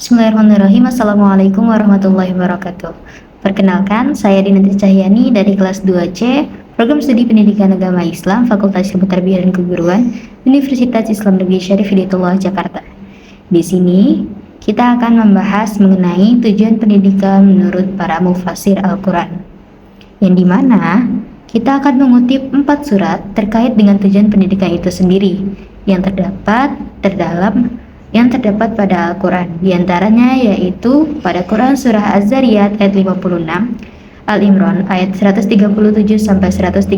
Bismillahirrahmanirrahim. Assalamualaikum warahmatullahi wabarakatuh. Perkenalkan, saya Dinasti Cahyani dari kelas 2C, Program Studi Pendidikan Agama Islam, Fakultas Ilmu Tarbiyah dan Keguruan, Universitas Islam Negeri Syarif Hidayatullah Jakarta. Di sini, kita akan membahas mengenai tujuan pendidikan menurut para mufassir Al-Quran, yang dimana kita akan mengutip 4 surat terkait dengan tujuan pendidikan itu sendiri, yang terdapat pada Al-Quran. Di antaranya yaitu pada Quran Surah Az-Zariyat ayat 56, Al-Imran ayat 137 sampai 139,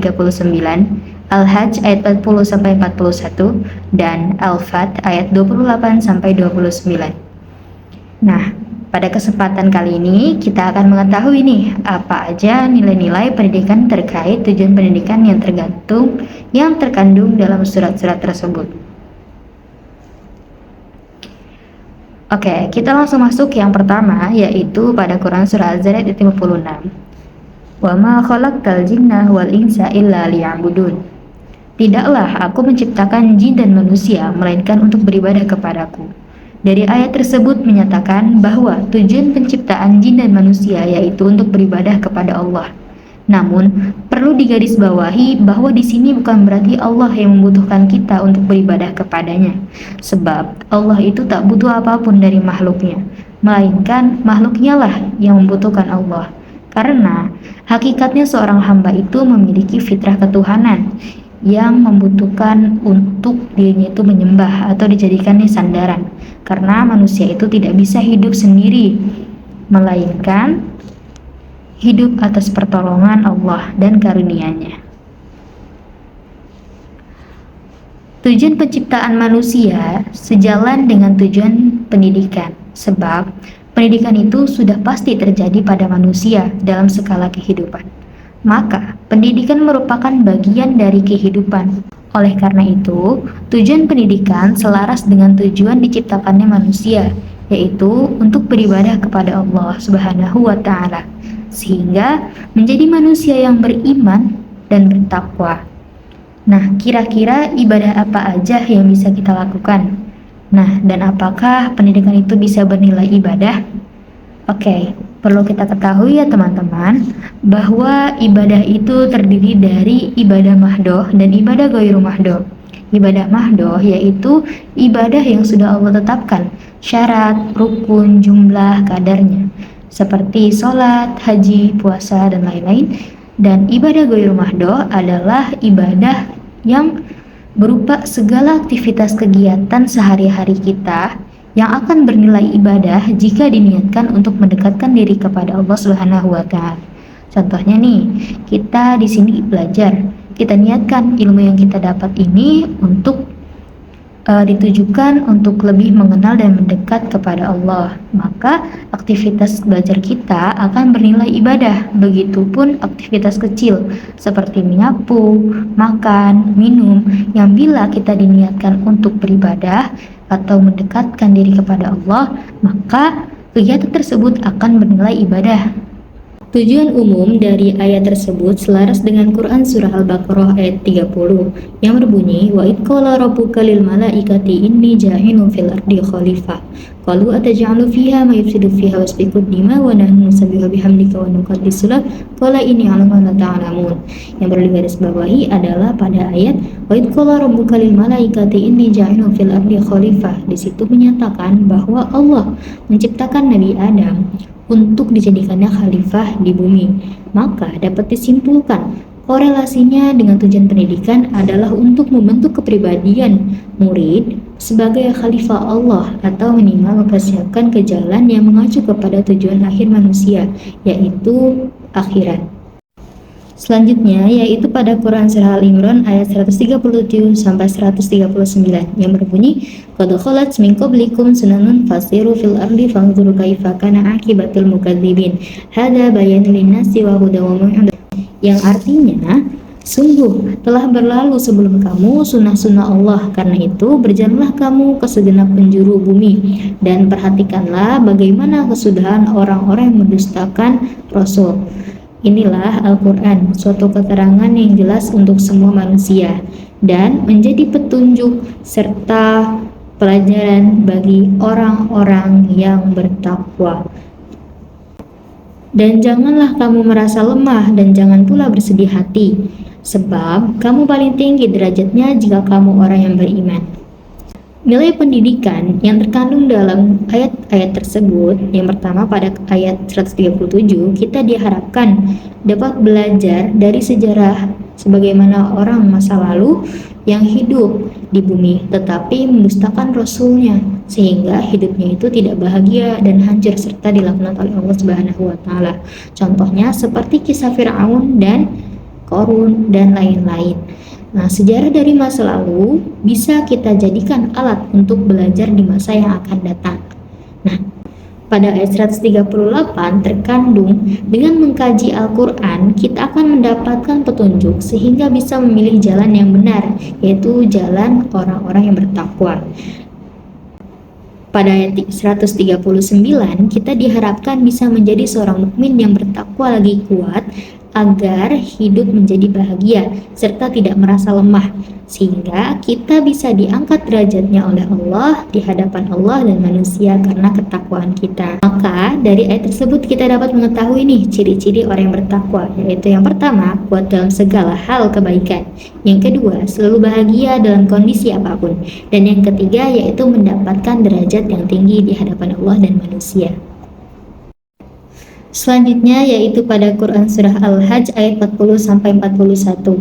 Al-Hajj ayat 40 sampai 41, dan Al-Fat ayat 28 sampai 29. Nah, pada kesempatan kali ini kita akan mengetahui nih apa aja nilai-nilai pendidikan terkait tujuan pendidikan yang terkandung dalam surat-surat tersebut. Oke, kita langsung masuk yang pertama, yaitu pada Quran Surah Az-Zariyat ayat 56. Wa ma khalaqtal jinna wal insa illa liya'budun. Tidaklah aku menciptakan jin dan manusia, melainkan untuk beribadah kepadaku. Dari ayat tersebut menyatakan bahwa tujuan penciptaan jin dan manusia yaitu untuk beribadah kepada Allah. Namun, perlu digarisbawahi bahwa di sini bukan berarti Allah yang membutuhkan kita untuk beribadah kepadanya. Sebab Allah itu tak butuh apapun dari makhluknya, melainkan makhluknya lah yang membutuhkan Allah. Karena hakikatnya seorang hamba itu memiliki fitrah ketuhanan yang membutuhkan untuk dirinya itu menyembah atau dijadikannya sandaran. Karena manusia itu tidak bisa hidup sendiri, melainkan hidup atas pertolongan Allah dan karunia-Nya. Tujuan penciptaan manusia sejalan dengan tujuan pendidikan, sebab pendidikan itu sudah pasti terjadi pada manusia dalam skala kehidupan. Maka, pendidikan merupakan bagian dari kehidupan. Oleh karena itu, tujuan pendidikan selaras dengan tujuan diciptakannya manusia, yaitu untuk beribadah kepada Allah Subhanahu wa Ta'ala, sehingga menjadi manusia yang beriman dan bertakwa. Nah, kira-kira ibadah apa aja yang bisa kita lakukan? Nah, dan apakah pendidikan itu bisa bernilai ibadah? Oke, perlu kita ketahui ya teman-teman, bahwa ibadah itu terdiri dari ibadah mahdoh dan ibadah ghairu mahdoh. Ibadah mahdoh yaitu ibadah yang sudah Allah tetapkan syarat, rukun, jumlah, kadarnya, seperti sholat, haji, puasa, dan lain-lain. Dan ibadah ghairu mahdoh adalah ibadah yang berupa segala aktivitas kegiatan sehari-hari kita yang akan bernilai ibadah jika diniatkan untuk mendekatkan diri kepada Allah Subhanahu wa Ta'ala. Contohnya nih, kita di sini belajar, kita niatkan ilmu yang kita dapat ini untuk ditujukan untuk lebih mengenal dan mendekat kepada Allah, maka aktivitas belajar kita akan bernilai ibadah. Begitupun aktivitas kecil seperti menyapu, makan, minum, yang bila kita diniatkan untuk beribadah atau mendekatkan diri kepada Allah, maka kegiatan tersebut akan bernilai ibadah. Tujuan umum dari ayat tersebut selaras dengan Quran Surah Al-Baqarah ayat 30 yang berbunyi, Wa idh qala rabbuka lil malaikati inni ja'ilun fil ardi khalifah qalu ataj'alu fiha ma yufsidu fiha wa yasfiku ad-dima wa nahnu nusabbihu bihamdika wa nuqaddisu lak qala inni a'lamu ma la ta'lamun. Yang perlu digarisbawahi adalah pada ayat Wa idh qala rabbuka lil malaikati inni ja'ilun fil ardi khalifah. Di situ menyatakan bahwa Allah menciptakan Nabi Adam untuk dijadikannya khalifah di bumi. Maka dapat disimpulkan korelasinya dengan tujuan pendidikan adalah untuk membentuk kepribadian murid sebagai khalifah Allah atau minimal mempersiapkan ke jalan yang mengacu kepada tujuan akhir manusia, yaitu akhirat. Selanjutnya yaitu pada Quran Surah Al-Imran ayat 137 sampai 139 yang berbunyi, Qad khalat min qablikum sunanun fasiru fil ardi fanzuru kaifa kana akibatul mukadzibin. Hadza bayanun lin-nasi wa hudan wa mau'izah. Yang artinya, sungguh telah berlalu sebelum kamu sunnah-sunnah Allah, karena itu berjalanlah kamu ke segenap penjuru bumi dan perhatikanlah bagaimana kesudahan orang-orang yang mendustakan Rasul. Inilah Al-Quran, suatu keterangan yang jelas untuk semua manusia dan menjadi petunjuk serta pelajaran bagi orang-orang yang bertakwa. Dan janganlah kamu merasa lemah dan jangan pula bersedih hati, sebab kamu paling tinggi derajatnya jika kamu orang yang beriman. Nilai pendidikan yang terkandung dalam ayat-ayat tersebut, yang pertama pada ayat 137, kita diharapkan dapat belajar dari sejarah sebagaimana orang masa lalu yang hidup di bumi tetapi mendustakan Rasulnya, sehingga hidupnya itu tidak bahagia dan hancur serta dilaknat oleh Allah Subhanahu wa Ta'ala. Contohnya seperti kisah Firaun dan Qarun dan lain-lain. Nah, sejarah dari masa lalu bisa kita jadikan alat untuk belajar di masa yang akan datang. Nah, pada ayat 138 terkandung dengan mengkaji Al-Quran, kita akan mendapatkan petunjuk sehingga bisa memilih jalan yang benar, yaitu jalan orang-orang yang bertakwa. Pada ayat 139, kita diharapkan bisa menjadi seorang mukmin yang bertakwa lagi kuat, agar hidup menjadi bahagia serta tidak merasa lemah, sehingga kita bisa diangkat derajatnya oleh Allah di hadapan Allah dan manusia karena ketakwaan kita. Maka dari ayat tersebut kita dapat mengetahui nih ciri-ciri orang yang bertakwa, yaitu yang pertama, kuat dalam segala hal kebaikan, yang kedua, selalu bahagia dalam kondisi apapun, dan yang ketiga yaitu mendapatkan derajat yang tinggi di hadapan Allah dan manusia. Selanjutnya yaitu pada Quran Surah Al-Hajj ayat 40-41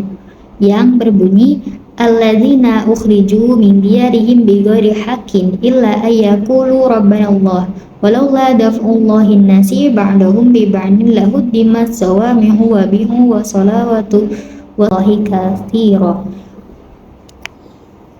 yang berbunyi, alladzina ukhriju min diyarihim bighairi haqqin illa ayyaqulu rabbana Allah walaula daf'ullahi an-nasi ba'dahum bi ba'din lahuddimat sawami'u wa bi'u wa salawatu wallahi katsira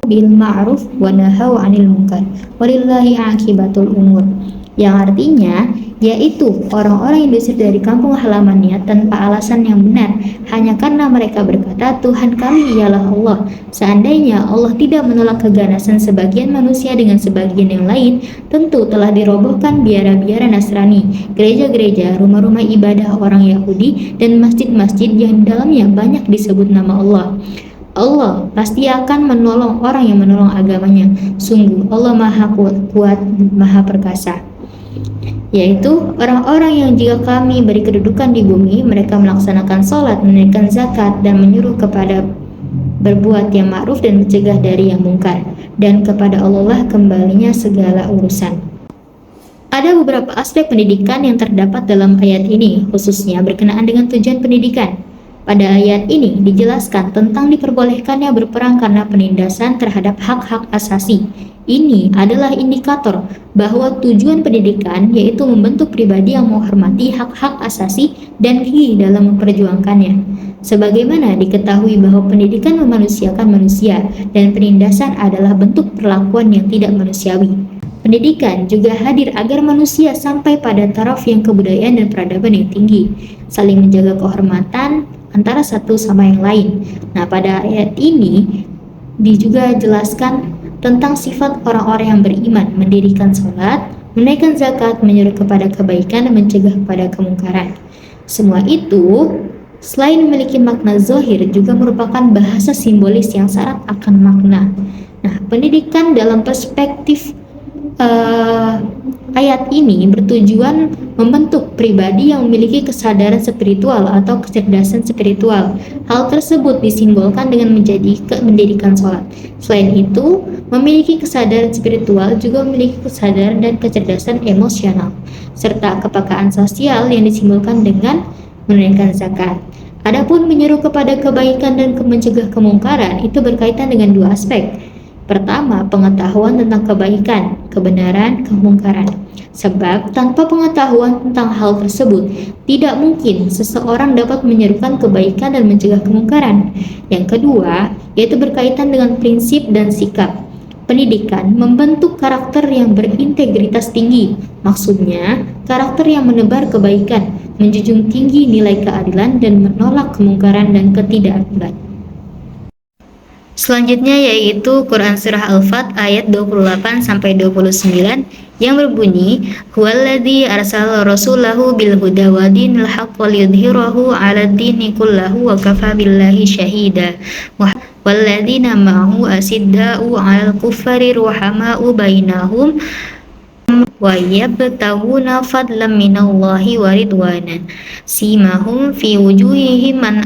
bil ma'ruf wa nahaw 'anil munkar walillahi 'aqibatul umur, yang artinya yaitu orang-orang yang diusir dari kampung halamannya tanpa alasan yang benar hanya karena mereka berkata Tuhan kami ialah Allah. Seandainya Allah tidak menolak keganasan sebagian manusia dengan sebagian yang lain, tentu telah dirobohkan biara-biara Nasrani, gereja-gereja, rumah-rumah ibadah orang Yahudi, dan masjid-masjid yang di dalamnya banyak disebut nama Allah. Allah pasti akan menolong orang yang menolong agamanya. Sungguh Allah Maha Kuat, Maha Perkasa. Yaitu orang-orang yang jika kami beri kedudukan di bumi, mereka melaksanakan sholat, menunaikan zakat, dan menyuruh kepada berbuat yang ma'ruf dan mencegah dari yang mungkar, dan kepada Allah lah kembalinya segala urusan. Ada beberapa aspek pendidikan yang terdapat dalam ayat ini, khususnya berkenaan dengan tujuan pendidikan. Pada ayat ini dijelaskan tentang diperbolehkannya berperang karena penindasan terhadap hak-hak asasi. Ini adalah indikator bahwa tujuan pendidikan yaitu membentuk pribadi yang menghormati hak-hak asasi dan gigih dalam memperjuangkannya. Sebagaimana diketahui bahwa pendidikan memanusiakan manusia dan penindasan adalah bentuk perlakuan yang tidak manusiawi. Pendidikan juga hadir agar manusia sampai pada taraf yang kebudayaan dan peradaban yang tinggi, saling menjaga kehormatan antara satu sama yang lain. Nah, pada ayat ini juga jelaskan tentang sifat orang-orang yang beriman, mendirikan sholat, menunaikan zakat, menyuruh kepada kebaikan, dan mencegah kepada kemungkaran. Semua itu selain memiliki makna zahir juga merupakan bahasa simbolis yang syarat akan makna. Nah, pendidikan dalam perspektif ayat ini bertujuan membentuk pribadi yang memiliki kesadaran spiritual atau kecerdasan spiritual. Hal tersebut disimbolkan dengan mendirikan sholat. Selain itu, memiliki kesadaran spiritual juga memiliki kesadaran dan kecerdasan emosional, serta kepekaan sosial yang disimbolkan dengan menunaikan zakat. Adapun menyeru kepada kebaikan dan mencegah kemungkaran itu berkaitan dengan dua aspek. Pertama, pengetahuan tentang kebaikan, kebenaran, kemungkaran. Sebab tanpa pengetahuan tentang hal tersebut, tidak mungkin seseorang dapat menyerukan kebaikan dan mencegah kemungkaran. Yang kedua, yaitu berkaitan dengan prinsip dan sikap. Pendidikan membentuk karakter yang berintegritas tinggi. Maksudnya, karakter yang menebar kebaikan, menjunjung tinggi nilai keadilan dan menolak kemungkaran dan ketidakadilan. Selanjutnya yaitu Quran Surah Al-Fat ayat 28-29 yang berbunyi, huwallazi arsala rasulahu bil huda wa dinil haqq liyudhhirahu 'alad dini kullahu wa kafa billahi syahida. walladzina ma'ahu asidda'u 'alal kuffari ruhama'u bainahum wa yabtaguna fadlan minallahi wa ridwanan simahum fi wujuhihim man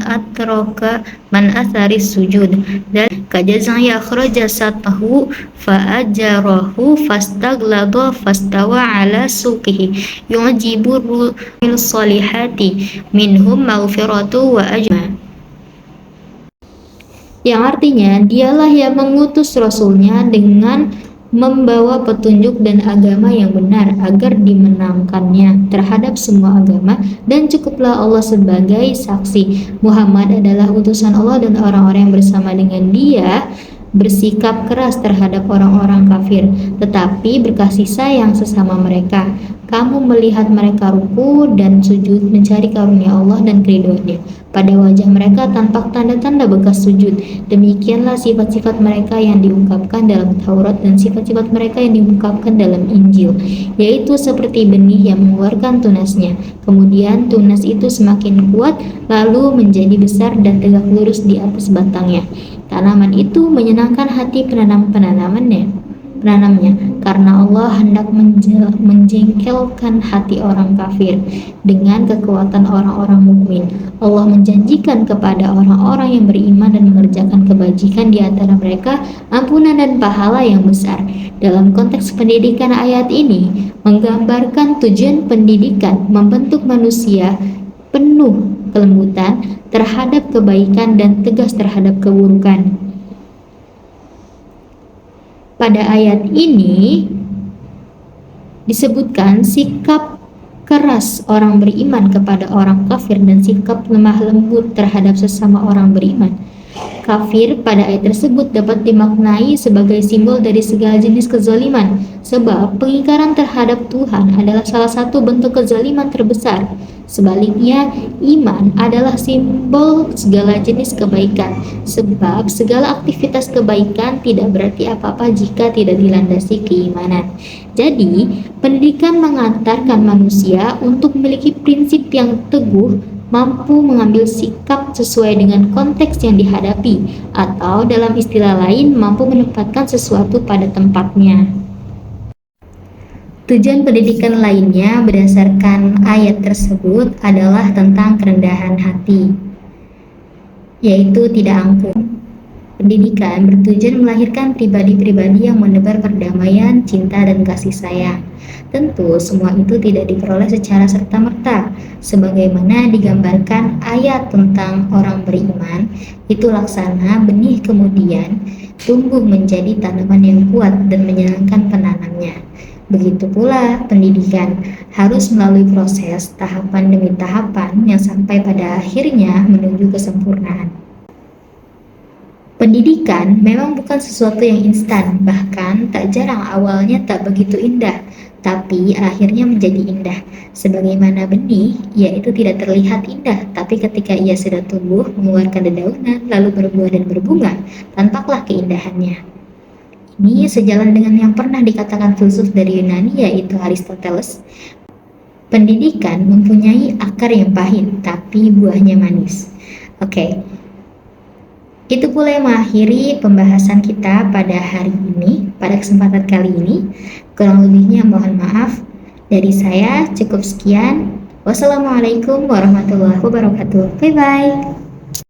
atharis sujud dan kajazai akhraja satahu fa ajarahu fastaglada fastawa ala suqihi yu'jibu salihati minhum maghfiratu wa ajma, yang artinya dialah yang mengutus rasulnya dengan membawa petunjuk dan agama yang benar agar dimenangkannya terhadap semua agama, dan cukuplah Allah sebagai saksi. Muhammad adalah utusan Allah dan orang-orang yang bersama dengan dia bersikap keras terhadap orang-orang kafir, tetapi berkasih sayang sesama mereka. Kamu melihat mereka ruku dan sujud mencari karunia Allah dan keridhoannya. Pada wajah mereka tampak tanda-tanda bekas sujud. Demikianlah sifat-sifat mereka yang diungkapkan dalam Taurat dan sifat-sifat mereka yang diungkapkan dalam Injil, yaitu seperti benih yang mengeluarkan tunasnya. Kemudian tunas itu semakin kuat, lalu menjadi besar dan tegak lurus di atas batangnya. Tanaman itu menyenangkan hati penanamnya, karena Allah hendak menjengkelkan hati orang kafir dengan kekuatan orang-orang mukmin. Allah menjanjikan kepada orang-orang yang beriman dan mengerjakan kebajikan di antara mereka ampunan dan pahala yang besar. Dalam konteks pendidikan, ayat ini menggambarkan tujuan pendidikan membentuk manusia penuh kelembutan terhadap kebaikan dan tegas terhadap keburukan. Pada ayat ini disebutkan sikap keras orang beriman kepada orang kafir dan sikap lemah lembut terhadap sesama orang beriman. Kafir pada ayat tersebut dapat dimaknai sebagai simbol dari segala jenis kezaliman, sebab pengingkaran terhadap Tuhan adalah salah satu bentuk kezaliman terbesar. Sebaliknya, iman adalah simbol segala jenis kebaikan, sebab segala aktivitas kebaikan tidak berarti apa-apa jika tidak dilandasi keimanan. Jadi, pendidikan mengantarkan manusia untuk memiliki prinsip yang teguh, mampu mengambil sikap sesuai dengan konteks yang dihadapi, atau dalam istilah lain, mampu menempatkan sesuatu pada tempatnya. Tujuan pendidikan lainnya berdasarkan ayat tersebut adalah tentang kerendahan hati, yaitu tidak angkuh. Pendidikan bertujuan melahirkan pribadi-pribadi yang menebar perdamaian, cinta, dan kasih sayang. Tentu semua itu tidak diperoleh secara serta-merta. Sebagaimana digambarkan ayat tentang orang beriman, itu laksana benih kemudian tumbuh menjadi tanaman yang kuat dan menyenangkan penanamnya. Begitu pula pendidikan harus melalui proses tahapan demi tahapan yang sampai pada akhirnya menuju kesempurnaan. Pendidikan memang bukan sesuatu yang instan, bahkan tak jarang awalnya tak begitu indah, tapi akhirnya menjadi indah. Sebagaimana benih, ia itu tidak terlihat indah, tapi ketika ia sudah tumbuh, mengeluarkan dedaunan, lalu berbuah dan berbunga, tampaklah keindahannya. Ini sejalan dengan yang pernah dikatakan filsuf dari Yunani, yaitu Aristoteles. Pendidikan mempunyai akar yang pahit, tapi buahnya manis. Oke. Itu pula yang mengakhiri pembahasan kita pada hari ini, pada kesempatan kali ini. Kurang lebihnya mohon maaf. Dari saya cukup sekian. Wassalamualaikum warahmatullahi wabarakatuh. Bye-bye.